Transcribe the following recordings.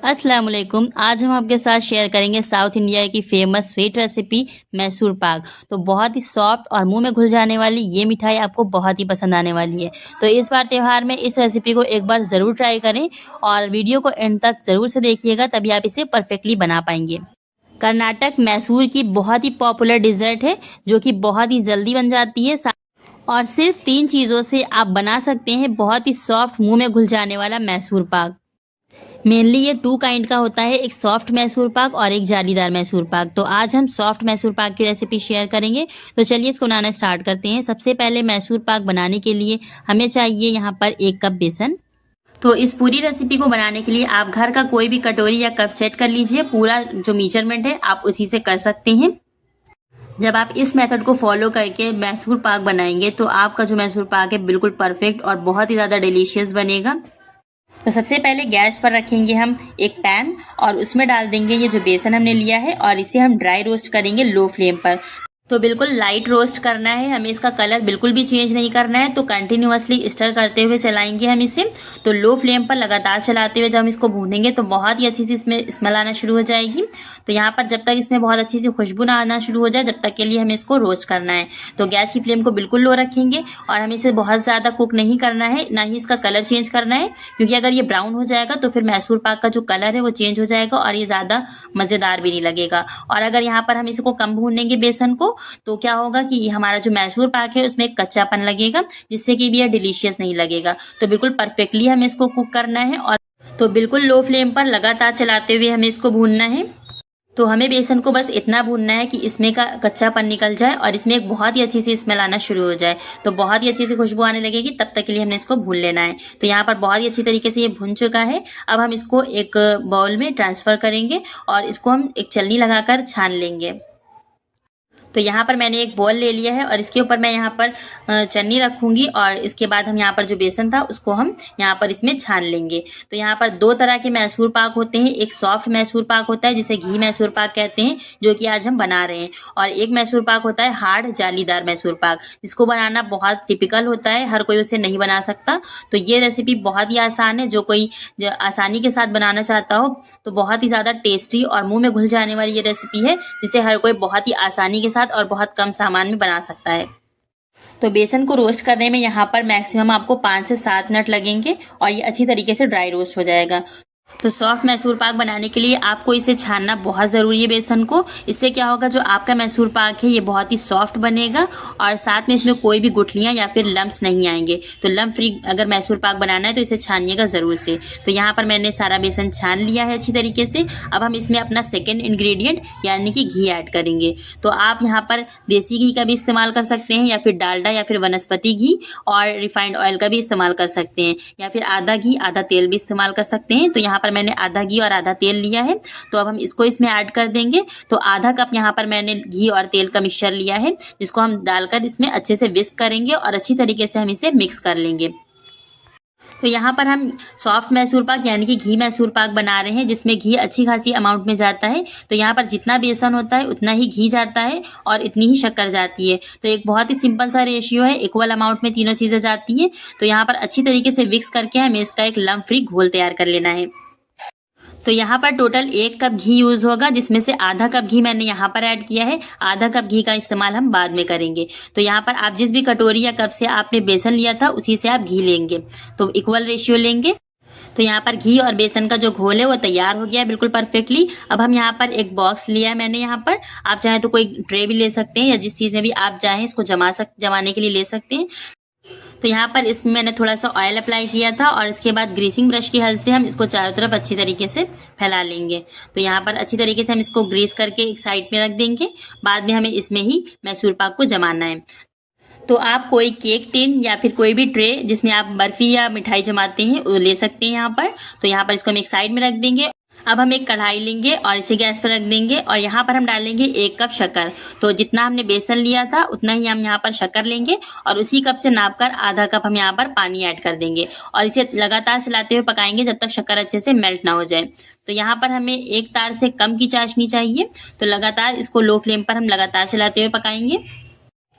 अस्सलाम वालेकुम। आज हम आपके साथ शेयर करेंगे साउथ इंडिया की famous sweet recipe Mysore pak. तो बहुत ही सॉफ्ट और मुंह में घुल जाने वाली ये मिठाई आपको बहुत ही पसंद आने वाली है। तो इस बार त्यौहार में इस रेसिपी को एक बार ज़रूर ट्राई करें और वीडियो को एंड तक ज़रूर से देखिएगा, तभी आप इसे परफेक्टली बना पाएंगे। कर्नाटक मैसूर की बहुत ही पॉपुलर डिज़र्ट है जो कि बहुत ही जल्दी बन जाती है और सिर्फ 3 चीज़ों से आप बना सकते हैं बहुत ही सॉफ्ट मुंह में घुल जाने वाला मैसूर पाक। मेनली ये 2 काइंड का होता है, एक सॉफ्ट मैसूर पाक और एक जालीदार मैसूर पाक। तो आज हम सॉफ्ट मैसूर पाक की रेसिपी शेयर करेंगे। तो चलिए इसको बनाना स्टार्ट करते हैं। सबसे पहले मैसूर पाक बनाने के लिए हमें चाहिए यहाँ पर 1 कप बेसन। तो इस पूरी रेसिपी को बनाने के लिए आप घर का कोई भी कटोरी या कप सेट कर लीजिए। पूरा जो मेजरमेंट है आप उसी से कर सकते हैं। जब आप इस मेथड को फॉलो करके मैसूर पाक बनाएंगे तो आपका जो मैसूर पाक है बिल्कुल परफेक्ट और बहुत ही ज़्यादा डिलीशियस बनेगा। तो सबसे पहले गैस पर रखेंगे हम एक पैन और उसमें डाल देंगे ये जो बेसन हमने लिया है और इसे हम ड्राई रोस्ट करेंगे लो फ्लेम पर। तो बिल्कुल लाइट रोस्ट करना है, हमें इसका कलर बिल्कुल भी चेंज नहीं करना है। तो कंटिन्यूअसली स्टर करते हुए चलाएंगे हम इसे। तो लो फ्लेम पर लगातार चलाते हुए जब हम इसको भूनेंगे तो बहुत ही अच्छी सी इसमें स्मेल आना शुरू हो जाएगी। तो यहाँ पर जब तक इसमें बहुत अच्छी सी खुशबू ना आना शुरू हो जाए जब तक के लिए हमें इसको रोस्ट करना है। तो गैस की फ्लेम को बिल्कुल लो रखेंगे और हमें इसे बहुत ज़्यादा कुक नहीं करना है, ना ही इसका कलर चेंज करना है, क्योंकि अगर ये ब्राउन हो जाएगा तो फिर मैसूर पाक का जो कलर है वो चेंज हो जाएगा और ये ज़्यादा मज़ेदार भी नहीं लगेगा। और अगर यहाँ पर हम इसको कम भूनेंगे बेसन को तो क्या होगा कि हमारा जो मैसूर पाक है उसमें एक कच्चापन लगेगा, जिससे कि भी यह डिलीशियस नहीं लगेगा। तो बिल्कुल परफेक्टली हमें इसको कुक करना है और तो बिल्कुल लो फ्लेम पर लगातार चलाते हुए हमें इसको भूनना है। तो हमें बेसन को बस इतना भूनना है कि इसमें का कच्चापन निकल जाए और इसमें एक बहुत ही अच्छी सी स्मेल आना शुरू हो जाए। तो बहुत ही अच्छी सी खुशबू आने लगेगी, तब तक के लिए हमने इसको भून लेना है। तो यहाँ पर बहुत ही अच्छी तरीके से ये भुन चुका है। अब हम इसको एक बाउल में ट्रांसफ़र करेंगे और इसको हम एक छलनी लगाकर छान लेंगे। तो यहाँ पर मैंने एक बॉल ले लिया है और इसके ऊपर मैं यहाँ पर चन्नी रखूंगी और इसके बाद हम यहाँ पर जो बेसन था उसको हम यहाँ पर इसमें छान लेंगे। तो यहाँ पर 2 तरह के मैसूर पाक होते हैं। एक सॉफ्ट मैसूर पाक होता है जिसे घी मैसूर पाक कहते हैं, जो कि आज हम बना रहे हैं, और एक मैसूर पाक होता है हार्ड जालीदार मैसूर पाक, जिसको बनाना बहुत टिपिकल होता है, हर कोई उसे नहीं बना सकता। तो ये रेसिपी बहुत ही आसान है, जो कोई आसानी के साथ बनाना चाहता हो तो बहुत ही ज़्यादा टेस्टी और मुँह में घुल जाने वाली ये रेसिपी है, जिसे हर कोई बहुत ही आसानी के साथ और बहुत कम सामान में बना सकता है। तो बेसन को रोस्ट करने में यहाँ पर मैक्सिमम आपको 5 से 7 मिनट लगेंगे और ये अच्छी तरीके से ड्राई रोस्ट हो जाएगा। तो सॉफ्ट मैसूर पाक बनाने के लिए आपको इसे छानना बहुत ज़रूरी है बेसन को। इससे क्या होगा, जो आपका मैसूर पाक है ये बहुत ही सॉफ्ट बनेगा और साथ में इसमें कोई भी गुठलियाँ या फिर लम्स नहीं आएंगे। तो लम्प फ्री अगर मैसूर पाक बनाना है तो इसे छानिएगा ज़रूर से। तो यहाँ पर मैंने सारा बेसन छान लिया है अच्छी तरीके से। अब हम इसमें अपना सेकेंड इंग्रेडिएंट यानी कि घी ऐड करेंगे। तो आप यहाँ पर देसी घी का भी इस्तेमाल कर सकते हैं या फिर डालडा या फिर वनस्पति घी और रिफाइंड ऑयल का भी इस्तेमाल कर सकते हैं, या फिर आधा घी आधा तेल भी इस्तेमाल कर सकते हैं। तो यहाँ पर मैंने आधा घी और आधा तेल लिया है। तो अब हम इसको इसमें ऐड कर देंगे। तो आधा कप यहाँ पर मैंने घी और तेल का मिक्सचर लिया है, जिसको हम डालकर इसमें अच्छे से विस्क करेंगे और अच्छी तरीके से हम इसे मिक्स कर लेंगे। तो यहाँ पर हम सॉफ्ट मैसूर पाक यानी कि घी मैसूर पाक बना रहे हैं, जिसमें घी अच्छी खासी अमाउंट में जाता है। तो यहाँ पर जितना बेसन होता है उतना ही घी जाता है और इतनी ही शक्कर जाती है। तो एक बहुत ही सिंपल सा रेशियो है, इक्वल अमाउंट में तीनों चीज़ें जाती हैं। तो यहाँ पर अच्छी तरीके से मिक्स करके हमें इसका एक लम्प फ्री घोल तैयार कर लेना है। तो यहाँ पर टोटल 1 कप घी यूज़ होगा, जिसमें से आधा कप घी मैंने यहाँ पर ऐड किया है। आधा कप घी का इस्तेमाल हम बाद में करेंगे। तो यहाँ पर आप जिस भी कटोरी या कप से आपने बेसन लिया था उसी से आप घी लेंगे, तो इक्वल रेशियो लेंगे। तो यहाँ पर घी और बेसन का जो घोल है वो तैयार हो गया है बिल्कुल परफेक्टली। अब हम यहाँ पर एक बॉक्स लिया है मैंने यहाँ पर, आप चाहें तो कोई ट्रे भी ले सकते हैं या जिस चीज़ में भी आप चाहें इसको जमाने के लिए ले सकते हैं। तो यहाँ पर इसमें मैंने थोड़ा सा ऑयल अप्लाई किया था और इसके बाद ग्रीसिंग ब्रश की हेल्प से हम इसको चारों तरफ अच्छी तरीके से फैला लेंगे। तो यहाँ पर अच्छी तरीके से हम इसको ग्रीस करके एक साइड में रख देंगे। बाद में हमें इसमें ही मैसूर पाक को जमाना है। तो आप कोई केक टिन या फिर कोई भी ट्रे जिसमें आप बर्फ़ी या मिठाई जमाते हैं वो ले सकते हैं यहाँ पर। तो यहाँ पर इसको हम एक साइड में रख देंगे। अब हम एक कढ़ाई लेंगे और इसे गैस पर रख देंगे और यहाँ पर हम डालेंगे 1 कप शक्कर। तो जितना हमने बेसन लिया था उतना ही हम यहाँ पर शक्कर लेंगे और उसी कप से नापकर आधा कप हम यहाँ पर पानी ऐड कर देंगे और इसे लगातार चलाते हुए पकाएंगे जब तक शक्कर अच्छे से मेल्ट ना हो जाए। तो यहाँ पर हमें 1 तार से कम की चाशनी चाहिए। तो लगातार इसको लो फ्लेम पर हम लगातार चलाते हुए पकाएंगे।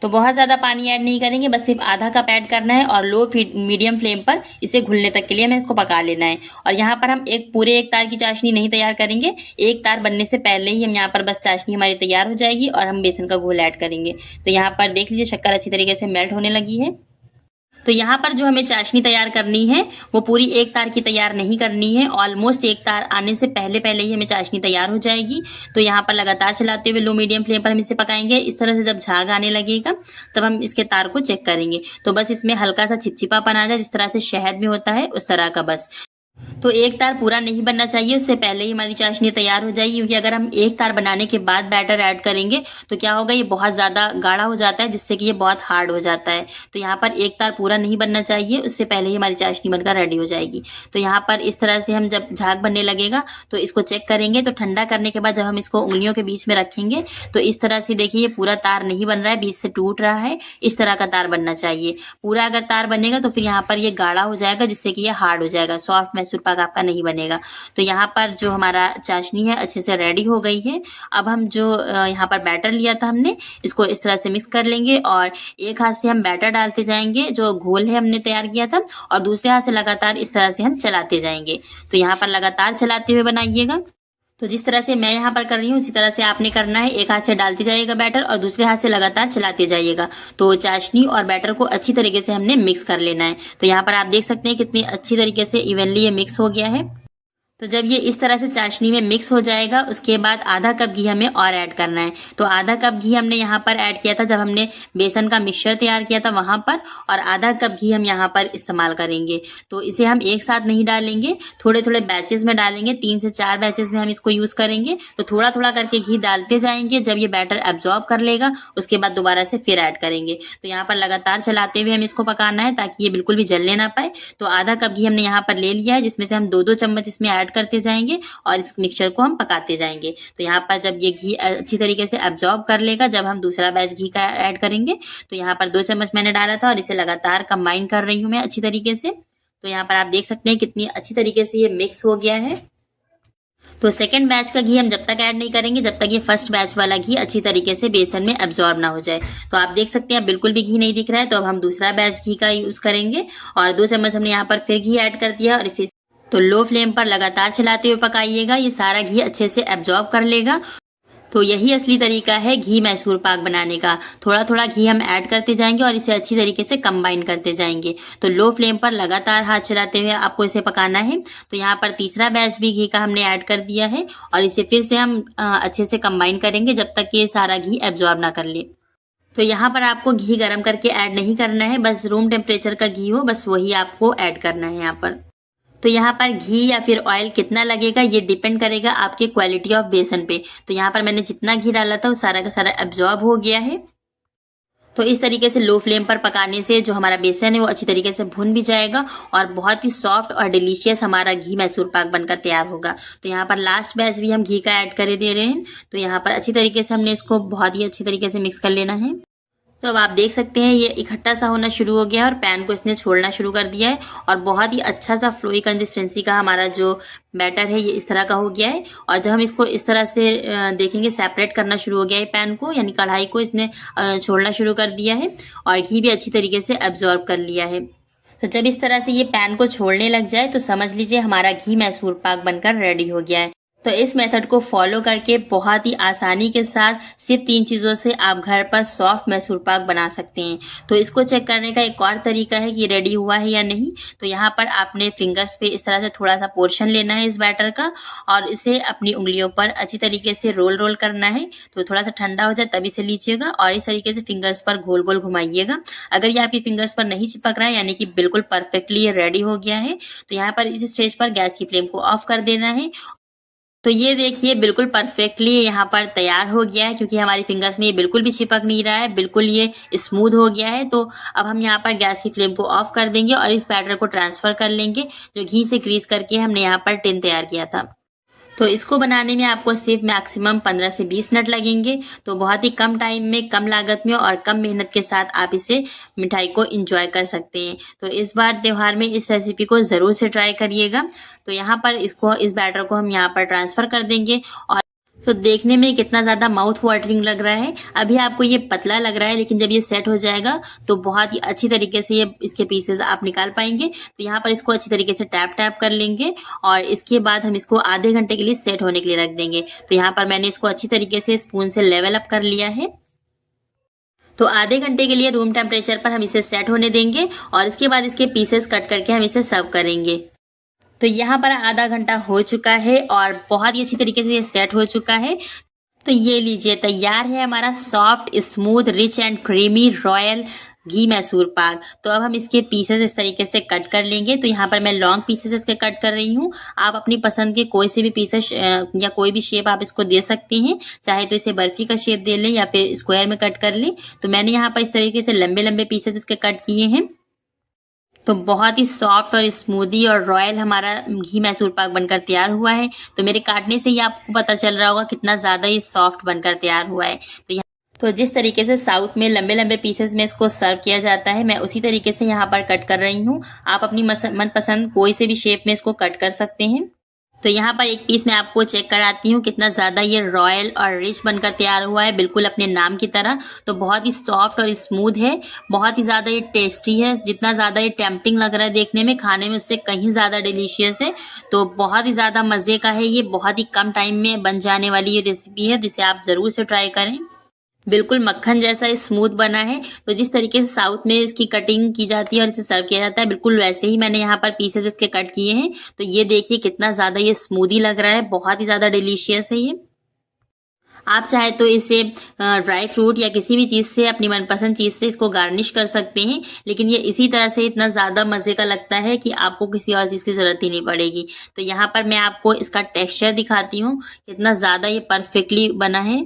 तो बहुत ज़्यादा पानी ऐड नहीं करेंगे, बस सिर्फ आधा कप ऐड करना है और लो मीडियम फ्लेम पर इसे घुलने तक के लिए हमें इसको पका लेना है। और यहाँ पर हम पूरे एक तार की चाशनी नहीं तैयार करेंगे, एक तार बनने से पहले ही हम यहाँ पर बस चाशनी हमारी तैयार हो जाएगी और हम बेसन का घोल ऐड करेंगे। तो यहाँ पर देख लीजिए शक्कर अच्छी तरीके से मेल्ट होने लगी है। तो यहाँ पर जो हमें चाशनी तैयार करनी है वो पूरी एक तार की तैयार नहीं करनी है, ऑलमोस्ट एक तार आने से पहले पहले ही हमें चाशनी तैयार हो जाएगी। तो यहाँ पर लगातार चलाते हुए लो मीडियम फ्लेम पर हम इसे पकाएंगे। इस तरह से जब झाग आने लगेगा तब हम इसके तार को चेक करेंगे। तो बस इसमें हल्का सा चिपचिपापन आ जाए, जिस तरह से शहद में होता है उस तरह का बस। तो एक तार पूरा नहीं बनना चाहिए, उससे पहले ही हमारी चाशनी तैयार हो जाएगी, क्योंकि अगर हम एक तार बनाने के बाद बैटर ऐड करेंगे तो क्या होगा, ये बहुत ज़्यादा गाढ़ा हो जाता है, जिससे कि ये बहुत हार्ड हो जाता है। तो यहाँ पर एक तार पूरा नहीं बनना चाहिए, उससे पहले ही हमारी चाशनी बनकर रेडी हो जाएगी। तो यहाँ पर इस तरह से हम जब झाग बनने लगेगा तो इसको चेक करेंगे। तो ठंडा करने के बाद जब हम इसको उंगलियों के बीच में रखेंगे तो इस तरह से देखिए, ये पूरा तार नहीं बन रहा है, बीच से टूट रहा है, इस तरह का तार बनना चाहिए। पूरा अगर तार बनेगा तो फिर यहाँ पर ये गाढ़ा हो जाएगा, जिससे कि ये हार्ड हो जाएगा, सॉफ्ट मैसूर पाक आपका नहीं बनेगा। तो यहाँ पर जो हमारा चाशनी है अच्छे से रेडी हो गई है। अब हम जो यहाँ पर बैटर लिया था हमने, इसको इस तरह से मिक्स कर लेंगे और एक हाथ से हम बैटर डालते जाएंगे, जो घोल है हमने तैयार किया था, और दूसरे हाथ से लगातार इस तरह से हम चलाते जाएंगे। तो यहाँ पर लगातार चलाते हुए बनाइएगा। तो जिस तरह से मैं यहाँ पर कर रही हूँ उसी तरह से आपने करना है। एक हाथ से डालते जाइएगा बैटर और दूसरे हाथ से लगातार चलाते जाइएगा। तो चाशनी और बैटर को अच्छी तरीके से हमने मिक्स कर लेना है। तो यहाँ पर आप देख सकते हैं कितनी अच्छी तरीके से इवनली ये मिक्स हो गया है। तो जब ये इस तरह से चाशनी में मिक्स हो जाएगा उसके बाद आधा कप घी हमें और ऐड करना है। तो आधा कप घी हमने यहाँ पर ऐड किया था जब हमने बेसन का मिक्सचर तैयार किया था वहां पर, और आधा कप घी हम यहाँ पर इस्तेमाल करेंगे। तो इसे हम एक साथ नहीं डालेंगे, थोड़े थोड़े बैचेस में डालेंगे, 3 से 4 बैचेस में हम इसको यूज करेंगे। तो थोड़ा थोड़ा करके घी डालते जाएंगे, जब ये बैटर एब्जॉर्ब कर लेगा उसके बाद दोबारा से फिर ऐड करेंगे। तो यहाँ पर लगातार चलाते हुए हम इसको पकाना है ताकि ये बिल्कुल भी जलने ना पाए। तो आधा कप घी हमने यहाँ पर ले लिया है, जिसमें से हम 2-2 चम्मच इसमें ऐड करते जाएंगे और इस मिक्सचर को हम पकाते जाएंगे। तो यहाँ पर जब ये घी अच्छी तरीके से एब्जॉर्ब कर लेगा, जब हम दूसरा बैच घी का ऐड करेंगे, तो यहाँ पर 2 चम्मच मैंने डाला था और इसे लगातार कंबाइन कर रही हूँ मैं अच्छी तरीके से। तो यहाँ पर आप देख सकते हैं कितनी अच्छी तरीके से ये मिक्स हो गया है। तो सेकंड बैच का घी हम जब तक ऐड नहीं करेंगे जब तक ये फर्स्ट बैच वाला घी अच्छी तरीके से बेसन में एब्जॉर्ब ना हो जाए। तो आप देख सकते हैं बिल्कुल भी घी नहीं दिख रहा है, तो अब हम दूसरा बैच घी का यूज करेंगे और 2 चम्मच हमने यहाँ पर फिर घी ऐड कर दिया और फिर तो लो फ्लेम पर लगातार चलाते हुए पकाइएगा, ये सारा घी अच्छे से एब्जॉर्ब कर लेगा। तो यही असली तरीका है घी मैसूर पाक बनाने का। थोड़ा थोड़ा घी हम ऐड करते जाएंगे और इसे अच्छी तरीके से कंबाइन करते जाएंगे। तो लो फ्लेम पर लगातार हाथ चलाते हुए आपको इसे पकाना है। तो यहाँ पर तीसरा बैच भी घी का हमने ऐड कर दिया है और इसे फिर से हम अच्छे से कंबाइन करेंगे जब तक ये सारा घी एब्जॉर्ब ना कर ले। तो यहाँ पर आपको घी गर्म करके ऐड नहीं करना है, बस रूम टेम्परेचर का घी हो बस वही आपको ऐड करना है यहाँ पर। तो यहाँ पर घी या फिर ऑयल कितना लगेगा ये डिपेंड करेगा आपके क्वालिटी ऑफ बेसन पे। तो यहाँ पर मैंने जितना घी डाला था वो सारा का सारा एब्जॉर्ब हो गया है। तो इस तरीके से लो फ्लेम पर पकाने से जो हमारा बेसन है वो अच्छी तरीके से भुन भी जाएगा और बहुत ही सॉफ्ट और डिलीशियस हमारा घी मैसूर पाक बनकर तैयार होगा। तो यहाँ पर लास्ट बैच भी हम घी का ऐड कर दे रहे हैं। तो यहाँ पर अच्छी तरीके से हमने इसको बहुत ही अच्छी तरीके से मिक्स कर लेना है। तो अब आप देख सकते हैं ये इकट्ठा सा होना शुरू हो गया है और पैन को इसने छोड़ना शुरू कर दिया है और बहुत ही अच्छा सा फ्लोई कंसिस्टेंसी का हमारा जो बैटर है ये इस तरह का हो गया है। और जब हम इसको इस तरह से देखेंगे सेपरेट करना शुरू हो गया है पैन को, यानी कढ़ाई को इसने छोड़ना शुरू कर दिया है और घी भी अच्छी तरीके से एब्जॉर्ब कर लिया है। तो जब इस तरह से ये पैन को छोड़ने लग जाए तो समझ लीजिए हमारा घी मैसूर पाक बनकर रेडी हो गया है। तो इस मेथड को फॉलो करके बहुत ही आसानी के साथ सिर्फ 3 चीज़ों से आप घर पर सॉफ्ट मैसूर पाक बना सकते हैं। तो इसको चेक करने का एक और तरीका है कि रेडी हुआ है या नहीं। तो यहाँ पर आपने फिंगर्स पे इस तरह से थोड़ा सा पोर्शन लेना है इस बैटर का और इसे अपनी उंगलियों पर अच्छी तरीके से रोल करना है। तो थोड़ा सा ठंडा हो जाए तभी इसे लीजिएगा और इस तरीके से फिंगर्स पर गोल गोल घुमाइएगा। अगर ये आपकी फिंगर्स पर नहीं चिपक रहा है यानी कि बिल्कुल परफेक्टली ये रेडी हो गया है, तो यहाँ पर इस स्टेज पर गैस की फ्लेम को ऑफ कर देना है। तो ये देखिए बिल्कुल परफेक्टली यहाँ पर तैयार हो गया है, क्योंकि हमारी फिंगर्स में ये बिल्कुल भी चिपक नहीं रहा है, बिल्कुल ये स्मूथ हो गया है। तो अब हम यहाँ पर गैस की फ्लेम को ऑफ कर देंगे और इस बैटर को ट्रांसफर कर लेंगे जो घी से ग्रीस करके हमने यहाँ पर टिन तैयार किया था। तो इसको बनाने में आपको सिर्फ मैक्सिमम 15 से 20 मिनट लगेंगे। तो बहुत ही कम टाइम में, कम लागत में और कम मेहनत के साथ आप इसे मिठाई को एंजॉय कर सकते हैं। तो इस बार त्योहार में इस रेसिपी को ज़रूर से ट्राई करिएगा। तो यहाँ पर इस बैटर को हम यहाँ पर ट्रांसफ़र कर देंगे और तो देखने में कितना ज़्यादा माउथ वाटरिंग लग रहा है। अभी आपको ये पतला लग रहा है, लेकिन जब ये सेट हो जाएगा तो बहुत ही अच्छी तरीके से ये इसके पीसेस आप निकाल पाएंगे। तो यहाँ पर इसको अच्छी तरीके से टैप टैप कर लेंगे और इसके बाद हम इसको आधे घंटे के लिए सेट होने के लिए रख देंगे। तो यहाँ पर मैंने इसको अच्छी तरीके से स्पून से लेवल अप कर लिया है। तो आधे घंटे के लिए रूम टेम्परेचर पर हम इसे सेट होने देंगे और इसके बाद इसके पीसेस कट करके हम इसे सर्व करेंगे। तो यहाँ पर आधा घंटा हो चुका है और बहुत ही अच्छी तरीके से ये सेट हो चुका है। तो ये लीजिए, तैयार है हमारा soft, smooth, rich and creamy royal ghee Mysore pak. तो अब हम इसके पीसेस इस तरीके से कट कर लेंगे। तो यहाँ पर मैं लॉन्ग पीसेस इसके कट कर रही हूँ। आप अपनी पसंद के कोई से भी पीसेस या कोई भी शेप आप इसको दे सकते हैं। चाहे तो इसे बर्फी का शेप दे लें या फिर स्क्वायर में कट कर लें। तो मैंने यहाँ पर इस तरीके से लंबे लंबे पीसेस इसके कट किए हैं। तो बहुत ही सॉफ्ट और स्मूदी और रॉयल हमारा घी मैसूर पाक बनकर तैयार हुआ है। तो मेरे काटने से ही आपको पता चल रहा होगा कितना ज़्यादा ये सॉफ्ट बनकर तैयार हुआ है। तो जिस तरीके से साउथ में लंबे लंबे पीसेस में इसको सर्व किया जाता है, मैं उसी तरीके से यहाँ पर कट कर रही हूँ। आप अपनी मनपसंद कोई से भी शेप में इसको कट कर सकते हैं। तो यहाँ पर एक पीस मैं आपको चेक कराती हूँ कितना ज़्यादा ये रॉयल और रिच बनकर तैयार हुआ है, बिल्कुल अपने नाम की तरह। तो बहुत ही सॉफ्ट और स्मूथ है, बहुत ही ज़्यादा ये टेस्टी है। जितना ज़्यादा ये टेम्पटिंग लग रहा है देखने में, खाने में उससे कहीं ज़्यादा डिलीशियस है। तो बहुत ही ज़्यादा मज़े का है ये, बहुत ही कम टाइम में बन जाने वाली ये रेसिपी है, जिसे आप ज़रूर से ट्राई करें। बिल्कुल मक्खन जैसा स्मूथ बना है। तो जिस तरीके से साउथ में इसकी कटिंग की जाती है और इसे सर्व किया जाता है, बिल्कुल वैसे ही मैंने यहाँ पर पीसेस इसके कट किए हैं। तो ये देखिए कितना ज़्यादा ये स्मूदी लग रहा है, बहुत ही ज़्यादा डिलीशियस है ये। आप चाहे तो इसे ड्राई फ्रूट या किसी भी चीज़ से, अपनी मनपसंद चीज़ से इसको गार्निश कर सकते हैं, लेकिन ये इसी तरह से इतना ज़्यादा मज़े का लगता है कि आपको किसी और चीज़ की ज़रूरत ही नहीं पड़ेगी। तो यहाँ पर मैं आपको इसका टेक्सचर दिखाती हूँ, कितना ज़्यादा ये परफेक्टली बना है।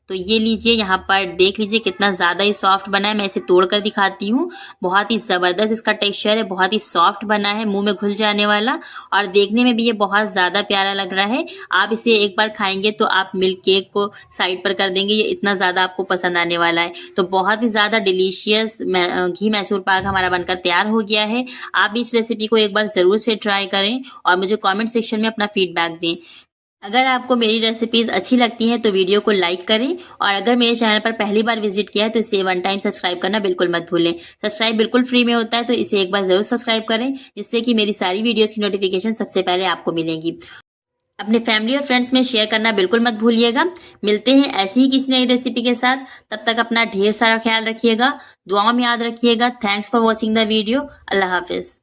तो ये लीजिए, यहाँ पर देख लीजिए कितना ज़्यादा ही सॉफ्ट बना है। मैं इसे तोड़ कर दिखाती हूँ। बहुत ही ज़बरदस्त इसका टेक्सचर है, बहुत ही सॉफ्ट बना है, मुंह में घुल जाने वाला, और देखने में भी ये बहुत ज़्यादा प्यारा लग रहा है। आप इसे एक बार खाएंगे तो आप मिल्क केक को साइड पर कर देंगे, ये इतना ज़्यादा आपको पसंद आने वाला है। तो बहुत ही ज़्यादा डिलीशियस घी मैसूर पाक हमारा बनकर तैयार हो गया है। आप इस रेसिपी को एक बार ज़रूर से ट्राई करें और मुझे कॉमेंट सेक्शन में अपना फीडबैक दें। अगर आपको मेरी रेसिपीज़ अच्छी लगती हैं तो वीडियो को लाइक करें, और अगर मेरे चैनल पर पहली बार विजिट किया है तो इसे 1 टाइम सब्सक्राइब करना बिल्कुल मत भूलें। सब्सक्राइब बिल्कुल फ्री में होता है, तो इसे एक बार ज़रूर सब्सक्राइब करें, जिससे कि मेरी सारी वीडियोज़ की नोटिफिकेशन सबसे पहले आपको मिलेंगी। अपने फैमिली और फ्रेंड्स में शेयर करना बिल्कुल मत भूलिएगा। मिलते हैं ऐसी ही किसी नई रेसिपी के साथ, तब तक अपना ढेर सारा ख्याल रखिएगा, दुआओं में याद रखिएगा। Thanks for watching the video. अल्लाह हाफिज़।